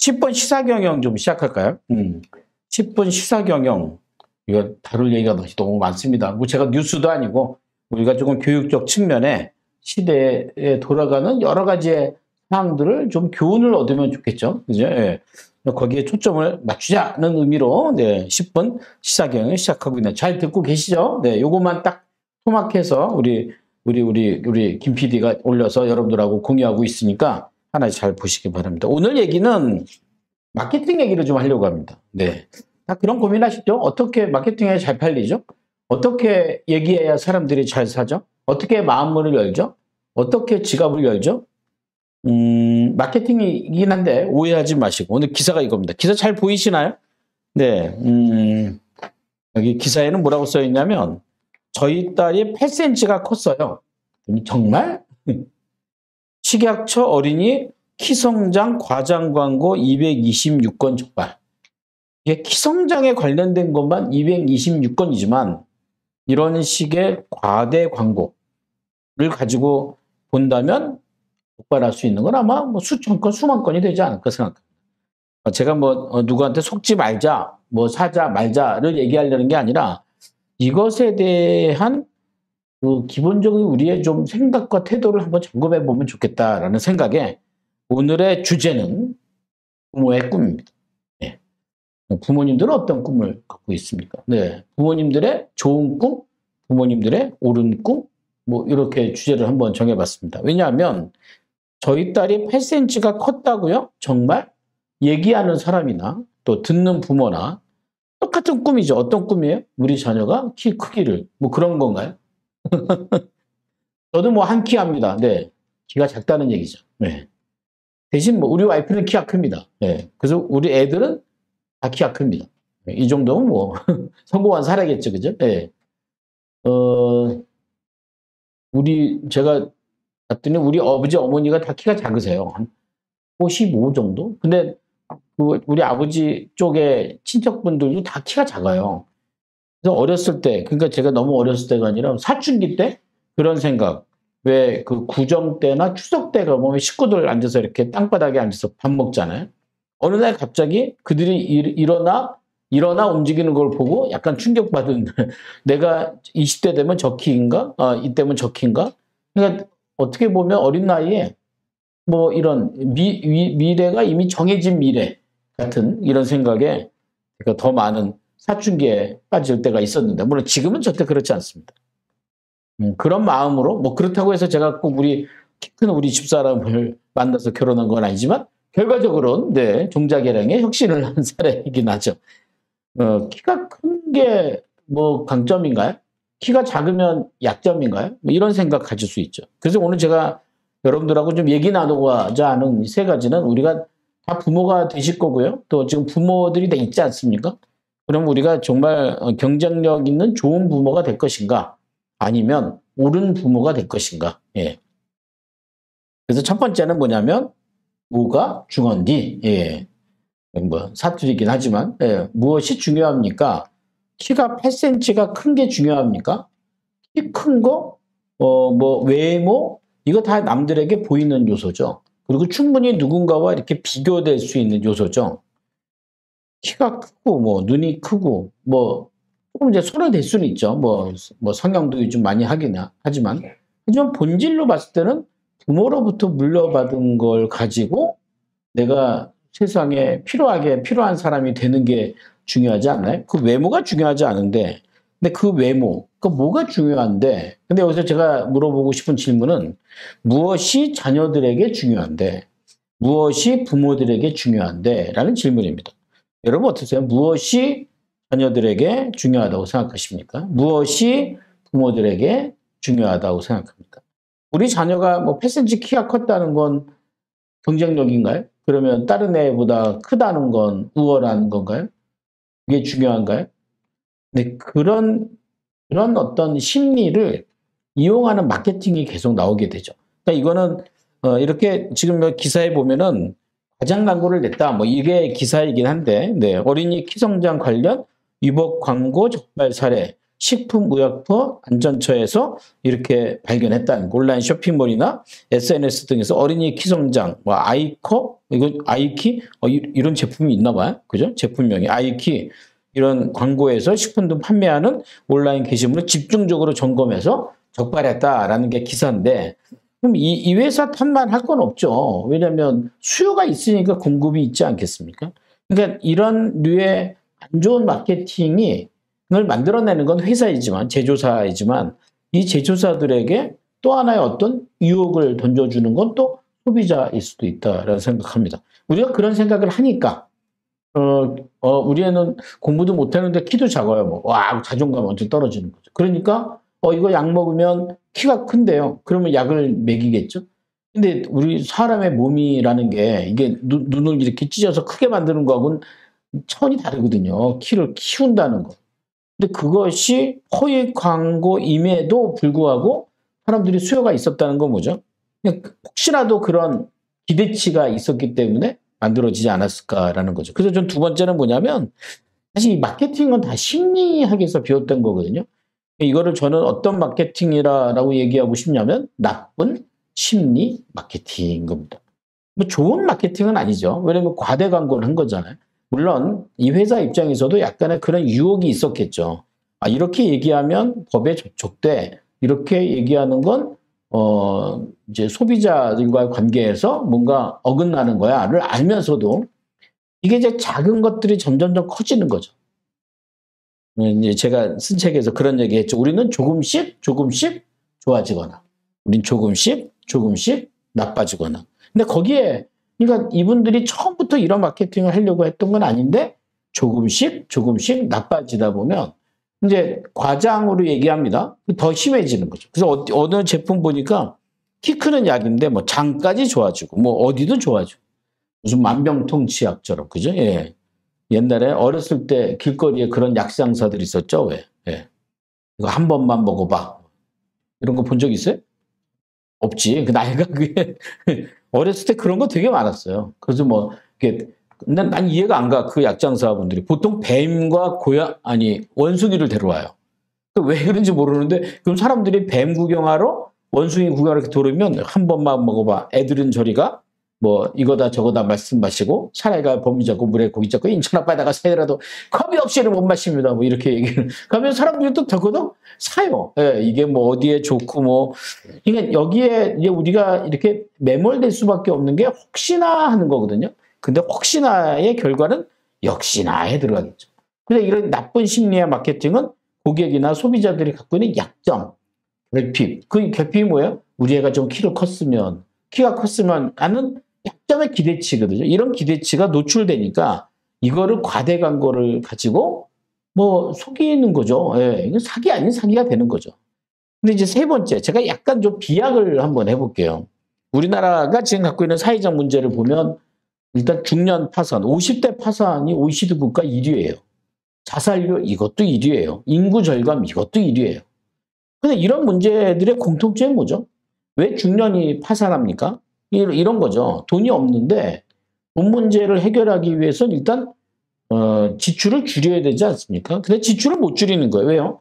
10분 시사경영 좀 시작할까요? 10분 시사경영. 이거 다룰 얘기가 너무 많습니다. 뭐 제가 뉴스도 아니고 우리가 조금 교육적 측면에 시대에 돌아가는 여러 가지의 사항들을 좀 교훈을 얻으면 좋겠죠. 그죠? 예. 거기에 초점을 맞추자는 의미로 10분 시사경영을 시작하고 있네요. 잘 듣고 계시죠? 네, 요것만 딱 토막해서 우리 김 PD가 올려서 여러분들하고 공유하고 있으니까 하나씩 잘 보시기 바랍니다. 오늘 얘기는 마케팅 얘기를 좀 하려고 합니다. 네. 다 그런 고민하시죠? 어떻게 마케팅에 잘 팔리죠? 어떻게 얘기해야 사람들이 잘 사죠? 어떻게 마음문을 열죠? 어떻게 지갑을 열죠? 마케팅이긴 한데 오해하지 마시고 오늘 기사가 이겁니다. 기사 잘 보이시나요? 네. 여기 기사에는 뭐라고 써 있냐면 저희 딸이 8cm가 컸어요. 정말? 식약처 어린이 키성장 과장 광고 226건 적발. 이게 키성장에 관련된 것만 226건이지만 이런 식의 과대 광고를 가지고 본다면 적발할 수 있는 건 아마 뭐 수천 건, 수만 건이 되지 않을까 생각합니다. 제가 뭐 누구한테 속지 말자, 뭐 사자 말자를 얘기하려는 게 아니라 이것에 대한 그 기본적인 우리의 좀 생각과 태도를 한번 점검해 보면 좋겠다라는 생각에 오늘의 주제는 부모의 꿈입니다. 네. 부모님들은 어떤 꿈을 갖고 있습니까? 네. 부모님들의 좋은 꿈, 부모님들의 옳은 꿈, 뭐 이렇게 주제를 한번 정해봤습니다. 왜냐하면 저희 딸이 8cm가 컸다고요? 정말? 얘기하는 사람이나 또 듣는 부모나 똑같은 꿈이죠. 어떤 꿈이에요? 우리 자녀가 키 크기를 뭐 그런 건가요? 저도 뭐 한 키 합니다. 네. 키가 작다는 얘기죠. 네. 대신 뭐 우리 와이프는 키가 큽니다. 네. 그래서 우리 애들은 다 키가 큽니다. 네. 이 정도면 뭐 성공한 사례겠죠. 그죠? 네. 제가 봤더니 우리 아버지 어머니가 다 키가 작으세요. 한 55 정도? 근데 우리 아버지 쪽의 친척분들도 다 키가 작아요. 그래서 어렸을 때, 그러니까 제가 너무 어렸을 때가 아니라 사춘기 때 그런 생각. 왜 그 구정 때나 추석 때 가보면 식구들 앉아서 이렇게 땅바닥에 앉아서 밥 먹잖아요. 어느 날 갑자기 그들이 일어나 움직이는 걸 보고 약간 충격받은 내가 20대 되면 저 키인가? 이때면 저 키인가? 그러니까 어떻게 보면 어린 나이에 뭐 이런 미래가 이미 정해진 미래 같은 이런 생각에 그러니까 더 많은 사춘기에 빠질 때가 있었는데 물론 지금은 절대 그렇지 않습니다. 그런 마음으로 뭐 그렇다고 해서 제가 꼭 키 큰 우리 집사람을 만나서 결혼한 건 아니지만 결과적으로는 네, 종자계량에 혁신을 한 사례이긴 하죠. 키가 큰 게 뭐 강점인가요? 키가 작으면 약점인가요? 뭐 이런 생각 가질 수 있죠. 그래서 오늘 제가 여러분들하고 좀 얘기 나누고자 하는 이 세 가지는 우리가 다 부모가 되실 거고요. 또 지금 부모들이 다 있지 않습니까? 그럼 우리가 정말 경쟁력 있는 좋은 부모가 될 것인가? 아니면 옳은 부모가 될 것인가? 예. 그래서 첫 번째는 뭐냐면 뭐가 중요한지 예. 뭐 사투리이긴 하지만 예. 무엇이 중요합니까? 키가 8cm가 큰 게 중요합니까? 키 큰 거, 뭐 외모 이거 다 남들에게 보이는 요소죠. 그리고 충분히 누군가와 이렇게 비교될 수 있는 요소죠. 키가 크고 뭐 눈이 크고 뭐 조금 이제 손에 댈 수는 있죠. 뭐 성형도 요즘 많이 하긴 하지만 본질로 봤을 때는 부모로부터 물려받은 걸 가지고 내가 세상에 필요한 사람이 되는 게 중요하지 않나요? 그 외모가 중요하지 않은데 근데 그 외모, 그 뭐가 중요한데 근데 여기서 제가 물어보고 싶은 질문은 무엇이 자녀들에게 중요한데 무엇이 부모들에게 중요한데 라는 질문입니다. 여러분 어떠세요? 무엇이 자녀들에게 중요하다고 생각하십니까? 무엇이 부모들에게 중요하다고 생각합니까? 우리 자녀가 뭐 8cm 키가 컸다는 건 경쟁력인가요? 그러면 다른 애보다 크다는 건 우월한 건가요? 이게 중요한가요? 네, 그런 어떤 심리를 이용하는 마케팅이 계속 나오게 되죠. 그러니까 이거는 이렇게 지금 기사에 보면은 과장 광고를 냈다. 뭐 이게 기사이긴 한데, 네, 어린이 키 성장 관련 위법 광고 적발 사례. 식품의약품 안전처에서 이렇게 발견했다는 거. 온라인 쇼핑몰이나 SNS 등에서 어린이 키성장, 뭐 아이컵, 이건 아이키, 이런 제품이 있나 봐요. 그죠? 제품명이 아이키. 이런 광고에서 식품 등 판매하는 온라인 게시물을 집중적으로 점검해서 적발했다라는 게 기사인데, 그럼 이 회사 탓만 할 건 없죠. 왜냐하면 수요가 있으니까 공급이 있지 않겠습니까? 그러니까 이런 류의 안 좋은 마케팅이 을 만들어내는 건 회사이지만, 제조사이지만, 이 제조사들에게 또 하나의 어떤 유혹을 던져주는 건 또 소비자일 수도 있다라고 생각합니다. 우리가 그런 생각을 하니까, 우리 애는 공부도 못하는데 키도 작아요. 뭐, 와, 자존감 완전 떨어지는 거죠. 그러니까, 이거 약 먹으면 키가 큰데요. 그러면 약을 먹이겠죠? 근데 우리 사람의 몸이라는 게 이게 눈을 이렇게 찢어서 크게 만드는 거하고는 차원이 다르거든요. 키를 키운다는 거. 근데 그것이 허위 광고임에도 불구하고 사람들이 수요가 있었다는 건 뭐죠? 그냥 혹시라도 그런 기대치가 있었기 때문에 만들어지지 않았을까라는 거죠. 그래서 전 두 번째는 뭐냐면 사실 이 마케팅은 다 심리학에서 비롯된 거거든요. 이거를 저는 어떤 마케팅이라고 얘기하고 싶냐면 나쁜 심리 마케팅인 겁니다. 뭐 좋은 마케팅은 아니죠. 왜냐면 과대 광고를 한 거잖아요. 물론 이 회사 입장에서도 약간의 그런 유혹이 있었겠죠. 이렇게 얘기하면 법에 접촉돼. 이렇게 얘기하는 건 이제 소비자들과의 관계에서 뭔가 어긋나는 거야를 알면서도 이게 이제 작은 것들이 점점점 커지는 거죠. 이제 제가 쓴 책에서 그런 얘기했죠. 우리는 조금씩 좋아지거나, 우린 조금씩 나빠지거나. 근데 거기에 그러니까 이분들이 처음부터 이런 마케팅을 하려고 했던 건 아닌데 조금씩 나빠지다 보면 이제 과장으로 얘기합니다. 더 심해지는 거죠. 그래서 어느 제품 보니까 키 크는 약인데 뭐 장까지 좋아지고 뭐 어디도 좋아지고 무슨 만병통치약처럼 그죠? 예. 옛날에 어렸을 때 길거리에 그런 약상사들 있었죠. 왜? 예. 이거 한 번만 먹어봐. 이런 거 본 적 있어요? 없지. 그 나이가 그게 어렸을 때 그런 거 되게 많았어요. 그래서 뭐 난 이해가 안 가. 그 약장사분들이 보통 뱀과 원숭이를 데려와요. 왜 그런지 모르는데 그럼 사람들이 뱀 구경하러 원숭이 구경하러 이렇게 들어오면 한 번만 먹어봐. 애들은 저리가 뭐 이거다 저거다 말씀 마시고 사례가 범위 잡고 물에 고기 잡고 인천 앞바다가 새라도 컵이 없이는 못 마십니다. 뭐 이렇게 얘기를 가면 사람들이 또 더더욱 사요. 예, 이게 뭐 어디에 좋고 뭐 그러니까 여기에 이제 우리가 이렇게 매몰될 수밖에 없는 게 혹시나 하는 거거든요. 근데 혹시나의 결과는 역시나에 들어가겠죠. 근데 이런 나쁜 심리와 마케팅은 고객이나 소비자들이 갖고 있는 약점, 결핍. 그 결핍이 뭐예요? 우리 애가 좀 키가 컸으면 하는 약점의 기대치거든요. 이런 기대치가 노출되니까 이거를 과대 광고를 가지고 뭐 속이는 거죠. 예, 이건 사기 아닌 사기가 되는 거죠. 근데 이제 세 번째, 제가 약간 좀 비약을 한번 해볼게요. 우리나라가 지금 갖고 있는 사회적 문제를 보면 일단 중년 파산, 50대 파산이 OECD 국가 1위예요. 자살률 이것도 1위예요. 인구 절감 이것도 1위예요. 근데 이런 문제들의 공통점이 뭐죠? 왜 중년이 파산합니까? 이런 거죠. 돈이 없는데 돈 문제를 해결하기 위해서는 일단 지출을 줄여야 되지 않습니까? 근데 지출을 못 줄이는 거예요. 왜요?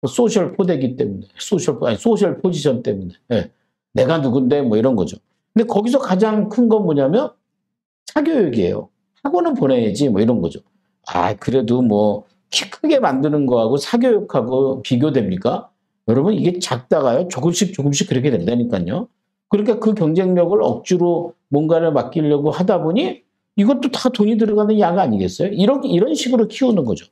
소셜 포대기 때문에, 소셜 포지션 때문에. 네. 내가 누군데 뭐 이런 거죠. 근데 거기서 가장 큰 건 뭐냐면 사교육이에요. 학원은 보내야지 뭐 이런 거죠. 그래도 뭐 키 크게 만드는 거하고 사교육하고 비교됩니까? 여러분 이게 작다가요. 조금씩 그렇게 된다니까요. 그러니까 그 경쟁력을 억지로 뭔가를 맡기려고 하다 보니 이것도 다 돈이 들어가는 약 아니겠어요? 이런 식으로 키우는 거죠.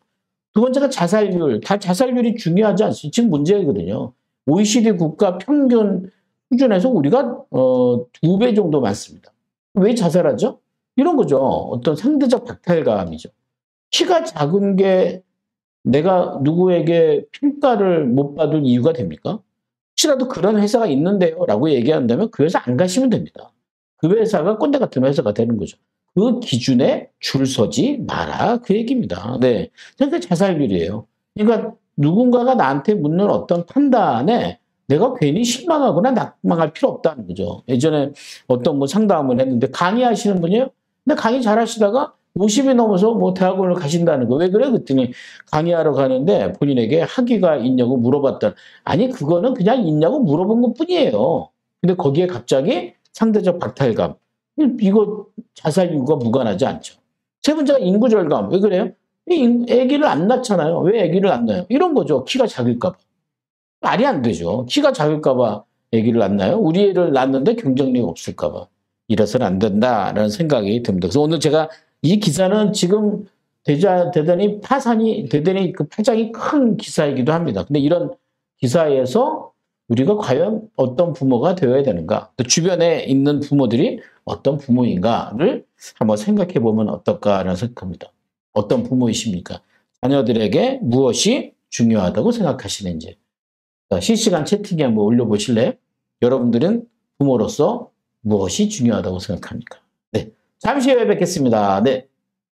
두 번째가 자살률. 자살률이 중요하지 않습니까? 지금 문제거든요. OECD 국가 평균 수준에서 우리가 2배 정도 많습니다. 왜 자살하죠? 이런 거죠. 어떤 상대적 박탈감이죠. 키가 작은 게 내가 누구에게 평가를 못 받을 이유가 됩니까? 혹시라도 그런 회사가 있는데요 라고 얘기한다면 그 회사 안 가시면 됩니다. 그 회사가 꼰대 같은 회사가 되는 거죠. 그 기준에 줄 서지 마라 그 얘기입니다. 네, 그러니까 자살률이에요. 그러니까 누군가가 나한테 묻는 어떤 판단에 내가 괜히 실망하거나 낙망할 필요 없다는 거죠. 예전에 어떤 뭐 상담을 했는데 강의하시는 분이에요. 근데 강의 잘하시다가 50이 넘어서 뭐 대학원을 가신다는 거. 왜 그래? 그랬더니 강의하러 가는데 본인에게 학위가 있냐고 물어봤다. 아니, 그거는 그냥 있냐고 물어본 것 뿐이에요. 근데 거기에 갑자기 상대적 박탈감. 이거 자살 이유가 무관하지 않죠. 세 번째가 인구 절감. 왜 그래요? 아기를 안 낳잖아요. 왜 아기를 안 낳아요? 이런 거죠. 키가 작을까 봐. 말이 안 되죠. 키가 작을까 봐 아기를 안 낳아요. 우리 애를 낳는데 경쟁력이 없을까 봐. 이래서는 안 된다라는 생각이 듭니다. 그래서 오늘 제가 이 기사는 지금 대단히 대단히 그 파장이 큰 기사이기도 합니다. 근데 이런 기사에서 우리가 과연 어떤 부모가 되어야 되는가? 또 주변에 있는 부모들이 어떤 부모인가를 한번 생각해 보면 어떨까라는 생각합니다. 어떤 부모이십니까? 자녀들에게 무엇이 중요하다고 생각하시는지. 실시간 채팅에 한번 올려보실래요? 여러분들은 부모로서 무엇이 중요하다고 생각합니까? 네. 잠시 후에 뵙겠습니다. 네.